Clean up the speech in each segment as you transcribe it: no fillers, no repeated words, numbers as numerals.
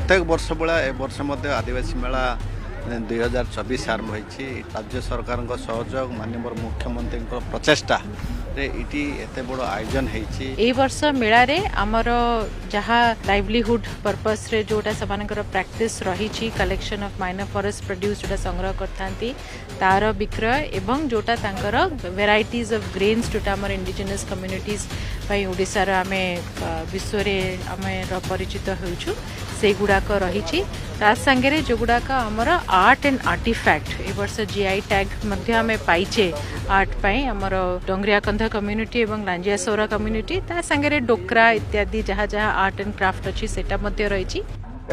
प्रत्येक वर्ष बेला ए वर्ष मध्य आदिवासी मेला 2024 आरंभ होती। राज्य सरकार सहयोग माननीय मुख्यमंत्री प्रचेषा इटी एते बड़ आयोजन होती। ए वर्ष मेला रे आमर जहाँ लाइवलीहुड पर्पस रे जोटा समानकर प्रैक्टिस रही collection of minor forest produce जोटा संग्रह करथांती तार विक्रय एवं जोटा तांकर वेराइटीज ऑफ ग्रेन्स जोटा आमर इंडिजिनस कम्युनिटीज भाई ओडिशा रे आमे विश्व रे आमे परिचित होइछु से गुड़ाक रही संगे जो गुड़ाक आमर आर्ट एंड आर्टिफैक्ट ए वर्ष जीआई टैग मध्य आमे पाइचे आर्ट पाई आमर डोंगरिया कंधा कम्युनिटी एवं लांजिया सौरा कम्युनिटी ता संगे डोकरा इत्यादि जहाँ जहाँ आर्ट एंड क्राफ्ट अच्छी सेटा मध्य रही।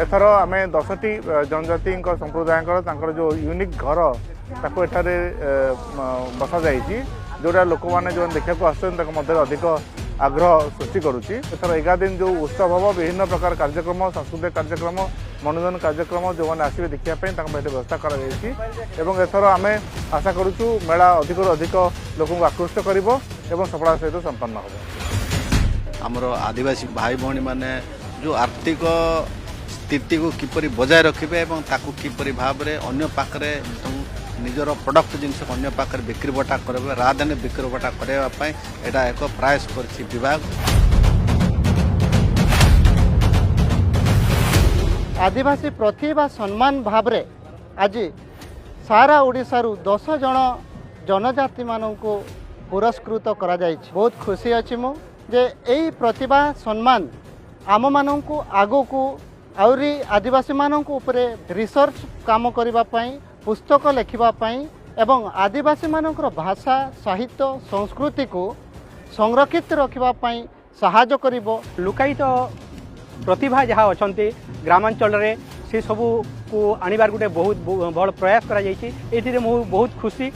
एथर आम 10टी जनजाति संप्रदाय जो यूनिक घर ताको एठारे बसा जाइए जोड़ा लोक मैंने जो देखा अधिक आग्रह सृष्टि करुच्ची। एथर 11 दिन जो उत्सव हम विभिन्न प्रकार कार्यक्रम सांस्कृतिक कार्यक्रम मनोरंजन कार्यक्रम जो मैंने आसवे देखापी व्यवस्था कर आम आशा करुचु मेला अधिक अधिक लोक आकृष्ट कर सफलता सहित संपन्न हो। आमर आदिवासी भाई भौणी माने जो आर्थिक स्थिति को किपरि बजाय रखिबे एवं ताकू किपरि भाव रे अन्य पाखरे निजर प्रोडक्ट जिनस अन्य पाखरे बिक्री बटा करबे राजधानी बिक्री बटा करबा पई एटा एक प्रयास करछि विभाग। आदिवासी प्रतिभा सम्मान भाव रे आज सारा ओडिशा रु 10 जन जनजाति माननको पुरस्कृत करा जायछि। बहुत खुशी अछि मु जे एई प्रतिभा सम्मान आम माननको आगो को आउरी आदिवासी माननको ऊपर रिसर्च काम करिबा पई पुस्तक लिखिबा पई एवं आदिवासी मानकर भाषा साहित्य संस्कृति को संरक्षित रखिबा पई सहायता करिवो। लुकायित प्रतिभा जहाँ अच्छा ग्रामांचल रे से सबू को आनिबार गोटे बहुत बड़ प्रयास करा जायछि। एथिरे मु बहुत खुशी।